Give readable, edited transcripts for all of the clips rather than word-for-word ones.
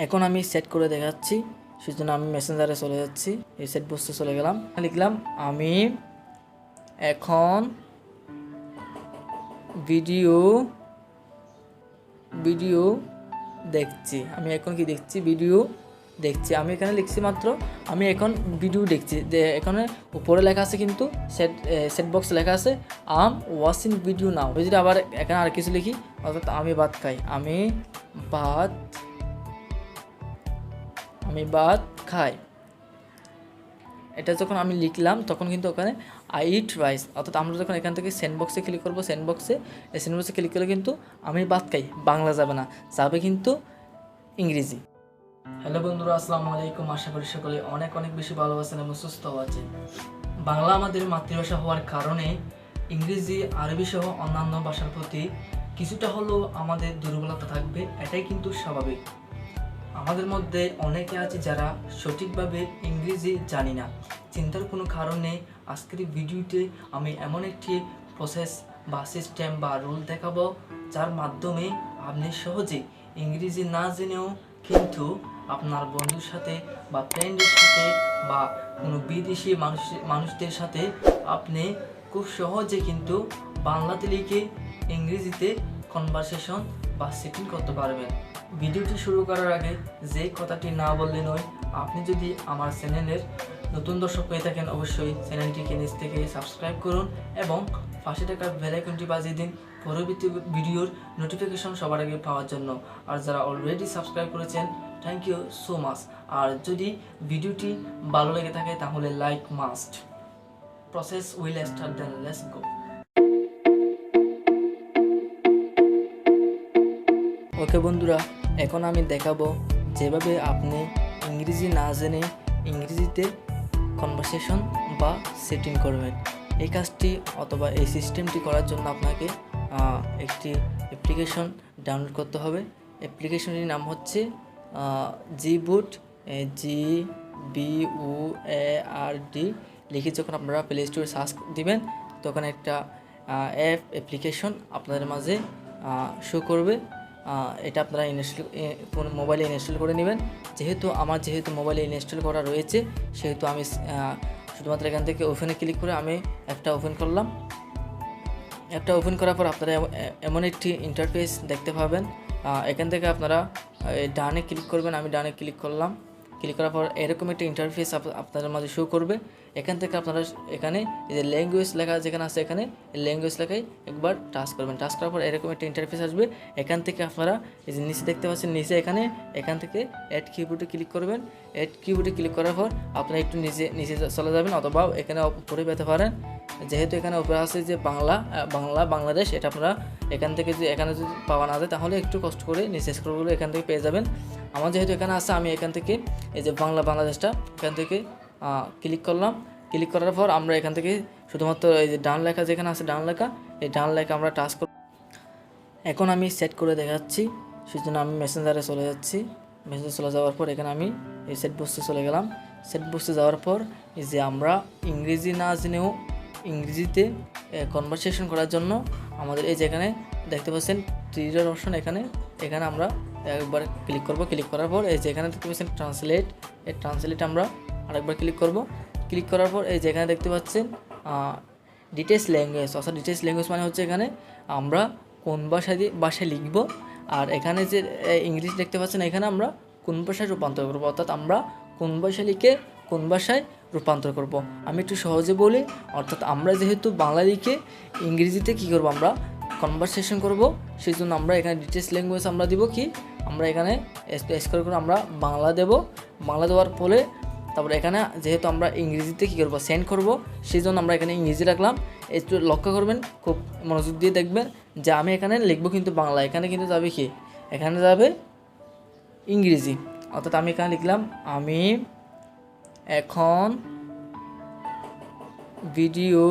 এখন আমি সেট করে দেখাচ্ছি, সেজন্য আমি মেসেঞ্জারে চলে যাচ্ছি, এই সেট বক্সে চলে গেলাম, লিখলাম আমি এখন ভিডিও দেখছি। আমি এখন কি দেখছি? ভিডিও দেখছি। আমি এখানে লিখছি মাত্র আমি এখন ভিডিও দেখছি। এখানে উপরে লেখা আছে কিন্তু সেট বক্স লেখা আছে আম ওয়াচিং ভিডিও নাও। যদি আবার এখানে আর কিছু লিখি, অর্থাৎ আমি ভাত খাই, আমি ভাত খাই, এটা যখন আমি লিখলাম তখন কিন্তু ওখানে আই ইট রাইস, অর্থাৎ আমরা যখন এখান থেকে সেন্ড বক্সে ক্লিক করবো, সেন্ড বক্সে ক্লিক করলে কিন্তু আমি ভাত খাই বাংলা যাবে না, যাবে কিন্তু ইংরেজি। হ্যালো বন্ধুরা, আসসালামু আলাইকুম। আশা করি সকলে অনেক অনেক বেশি ভালো আছেন এবং সুস্থ আছেন। বাংলা আমাদের মাতৃভাষা হওয়ার কারণে ইংরেজি, আরবি সহ অন্যান্য ভাষার প্রতি কিছুটা হলেও আমাদের দুর্বলতা থাকবে, এটাই কিন্তু স্বাভাবিক। আমাদের মধ্যে অনেকে আছে যারা সঠিকভাবে ইংরেজি জানি না। চিন্তার কোনো কারণ নেই। আজকের ভিডিওতে আমি এমন একটি প্রসেস বা সিস্টেম বা রুল দেখাবো, যার মাধ্যমে আপনি সহজে ইংরেজি না জেনেও কিন্তু আপনার বন্ধুর সাথে বা ফ্রেন্ডের সাথে বা কোনো বিদেশি মানুষদের সাথে আপনি খুব সহজে কিন্তু বাংলাতে লিখে ইংরেজিতে কনভারসেশন বা সেটিং করতে পারবেন। ভিডিওটি শুরু করার আগে যে কথাটি না বললে নয়, আপনি যদি আমার চ্যানেলের নতুন দর্শক হয়ে থাকেন অবশ্যই চ্যানেলটিকে নিচ থেকে সাবস্ক্রাইব করুন এবং পাশে থাকা বেল আইকনটি বাজিয়ে দিন পরবর্তী ভিডিওর নোটিফিকেশন সবার আগে পাওয়ার জন্য। আর যারা অলরেডি সাবস্ক্রাইব করেছেন, থ্যাংক ইউ সো মাচ। আর যদি ভিডিওটি ভালো লেগে থাকে তাহলে like must. Process will start, then let's go. Okay বন্ধুরা, এখন আমি দেখাবো যেভাবে আপনি ইংরেজি না জেনে ইংরেজিতে কনভারসেশন বা সেটিং করবেন। এই কাজটি অথবা এই সিস্টেমটি করার জন্য আপনাকে একটি অ্যাপ্লিকেশন ডাউনলোড করতে হবে। অ্যাপ্লিকেশনটির নাম হচ্ছে জিবুট, GBUARD লিখে যখন আপনারা প্লে স্টোরে সার্চ দিবেন তখন একটা অ্যাপ্লিকেশন আপনাদের মাঝে শো করবে। এটা আপনারা মোবাইলে ইনস্টল করে নেবেন। যেহেতু মোবাইলে ইনস্টল করা রয়েছে সেহেতু আমি শুধুমাত্র এখান থেকে ওপেনে ক্লিক করে আমি একটা ওপেন করলাম। একটা ওপেন করার পর আপনারা এমন একটি ইন্টারফেস দেখতে পাবেন। এখান থেকে আপনারা ডানে ক্লিক করবেন। আমি ডানে ক্লিক করলাম। ক্লিক করার পর এরকম একটা ইন্টারফেস আপনাদের মাঝে শো করবে। এখান থেকে আপনারা এখানে এই যে ল্যাঙ্গুয়েজ লেখা যেখানে আছে, এখানে ল্যাঙ্গুয়েজ লেখায় একবার টাচ করবেন। টাচ করার পর এরকম একটা ইন্টারফেস আসবে। এখান থেকে আপনারা এই যে নিচে দেখতে পাচ্ছেন, নিচে এখান থেকে অ্যাড কিবোর্ডে ক্লিক করবেন। অ্যাড কিবোর্ডে ক্লিক করার পর আপনারা একটু নিচে চলে যাবেন, অথবা এখানে উপরে পেতে পারেন। যেহেতু এখানে উপরে আছে যে বাংলাদেশ, এটা আপনারা এখানে যদি পাওয়া না যায় তাহলে একটু কষ্ট করে নিচে স্ক্রল করে এখান থেকে পেয়ে যাবেন। আমার যেহেতু এখানে আছে, আমি এখান থেকে এই যে বাংলাদেশটা এখান থেকে ক্লিক করলাম। ক্লিক করার পর আমরা এখান থেকে শুধুমাত্র এই যে ডান লেখা যেখানে আছে, এই ডান লেখা আমরা টাচ করব। এখন আমি সেট করে দেখাচ্ছি, সেজন্য আমি মেসেঞ্জারে চলে যাচ্ছি। মেসেঞ্জারে চলে যাওয়ার পর এখানে আমি এই সেট বক্সে চলে গেলাম। সেট বক্সে যাওয়ার পর এই যে আমরা ইংরেজি না জেনেও ইংরেজিতে কনভারসেশন করার জন্য আমাদের এই যেখানে দেখতে পাচ্ছেন থ্রিডের অপশন, এখানে আমরা একবার ক্লিক করব। ক্লিক করার পর এই যে এখানে দেখতে পাচ্ছেন ট্রান্সলেট, এই ট্রান্সলেট আমরা আরেকবার ক্লিক করব। ক্লিক করার পর এই যে এখানে দেখতে পাচ্ছেন ডিটেলস ল্যাঙ্গুয়েজ, অর্থাৎ ডিটেলস ল্যাঙ্গুয়েজ মানে হচ্ছে এখানে আমরা কোন ভাষায় লিখব। আর এখানে যে ইংলিশ দেখতে পাচ্ছেন, এখানে আমরা কোন ভাষায় রূপান্তর করব, অর্থাৎ আমরা কোন ভাষায় লিখে কোন ভাষায় রূপান্তর করব। আমি একটু সহজে বলি, অর্থাৎ আমরা যেহেতু বাংলা লিখে ইংরেজিতে কী করব, আমরা কনভারসেশন করব, সেই জন্য আমরা এখানে ডিটেলস ল্যাঙ্গুয়েজ আমরা দিব কি, আমরা এখানে স্কোর করে আমরা বাংলা দেব। বাংলা দেওয়ার ফলে তারপরে এখানে যেহেতু আমরা ইংরেজিতে কী করব, সেন্ড করব, সেই জন্য আমরা এখানে ইংরেজি রাখলাম। একটু লক্ষ্য করবেন, খুব মনোযোগ দিয়ে দেখবেন যে আমি এখানে লিখবো কিন্তু বাংলা, এখানে কিন্তু যাবে কি, এখানে যাবে ইংরেজি। অর্থাৎ আমি এখানে লিখলাম আমি এখন ভিডিও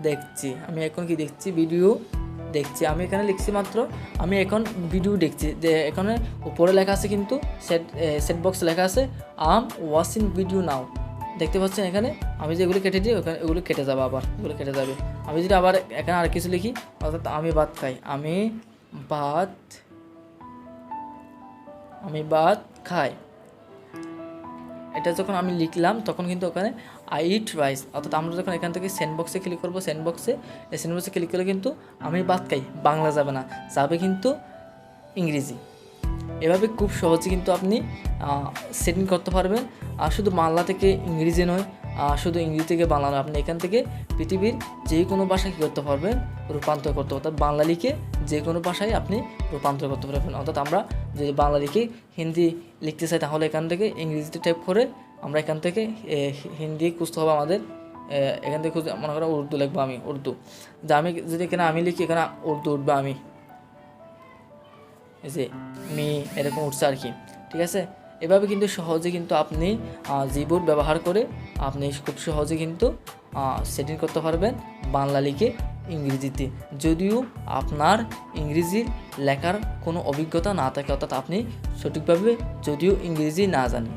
দেখছি। আমি এখন কি দেখছি? ভিডিও দেখছি। আমি এখানে লিখছি মাত্র আমি এখন ভিডিও দেখছি। যে এখানে উপরে লেখা আছে কিন্তু সেট বক্স লেখা আছে আম ওয়াচিং ভিডিও নাও, দেখতে পাচ্ছেন। এখানে আমি যেগুলো কেটে দিই ওগুলো কেটে যাবে, আবার এগুলো কেটে যাবে। আমি যদি আবার এখানে আর কিছু লিখি, অর্থাৎ আমি ভাত খাই, আমি ভাত আমি ভাত খাই। এটা যখন আমি লিখলাম তখন কিন্তু ওখানে আই ইট রাইস, অর্থাৎ আমরা যখন এখান থেকে সেন্ড বক্সে ক্লিক করবো, সেন্ড বক্সে ক্লিক করলে কিন্তু আমি ভাত খাই বাংলা যাবে না, যাবে কিন্তু ইংরেজি। এভাবে খুব সহজে কিন্তু আপনি সেটিং করতে পারবেন। আর শুধু বাংলা থেকে ইংরেজি নয়, শুধু ইংরেজি থেকে বাংলা নয়, আপনি এখান থেকে পৃথিবীর যে কোনো ভাষায় কী করতে পারবেন, রূপান্তর করতে, অর্থাৎ বাংলা লিখে যে কোনো ভাষায় আপনি রূপান্তর করতে পারবেন। অর্থাৎ আমরা যদি বাংলা লিখে হিন্দি লিখতে চাই তাহলে এখান থেকে ইংরেজিতে টাইপ করে আমরা এখান থেকে হিন্দি খুঁজতে হবে আমাদের। এখান থেকে খুঁজে মনে করো উর্দু লিখবো, আমি উর্দু, যে আমি যদি এখানে আমি লিখি এখানে উর্দু উঠবে, আমি এই যে মি এরকম উঠছে আর কি, ঠিক আছে। এভাবে কিন্তু সহজে কিন্তু আপনি জিবোর্ড ব্যবহার করে আপনি খুব সহজে কিন্তু সেটিং করতে পারবেন বাংলা লিখে ইংরেজিতে, যদিও আপনার ইংরেজি লেখার কোনো অভিজ্ঞতা না থাকে, অর্থাৎ আপনি সঠিকভাবে যদিও ইংরেজি না জানেন।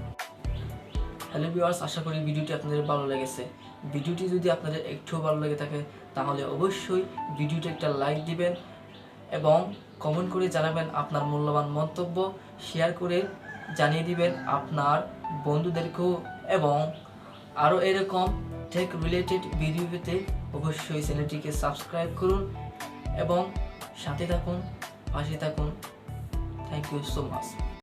হ্যালো ভিউয়ার্স, আশা করি ভিডিওটি আপনাদের ভালো লেগেছে। ভিডিওটি যদি আপনাদের একটু ভালো লেগে থাকে তাহলে অবশ্যই ভিডিওটি একটা লাইক দিবেন এবং কমেন্ট করে জানাবেন আপনার মূল্যবান মন্তব্য, শেয়ার করে জানিয়ে দিবেন আপনার বন্ধুদেরকেও, এবং আরও এরকম টেক রিলেটেড ভিডিও পেতে অবশ্যই চ্যানেলটিকে সাবস্ক্রাইব করুন এবং সাথে থাকুন, পাশে থাকুন। Thank you so much.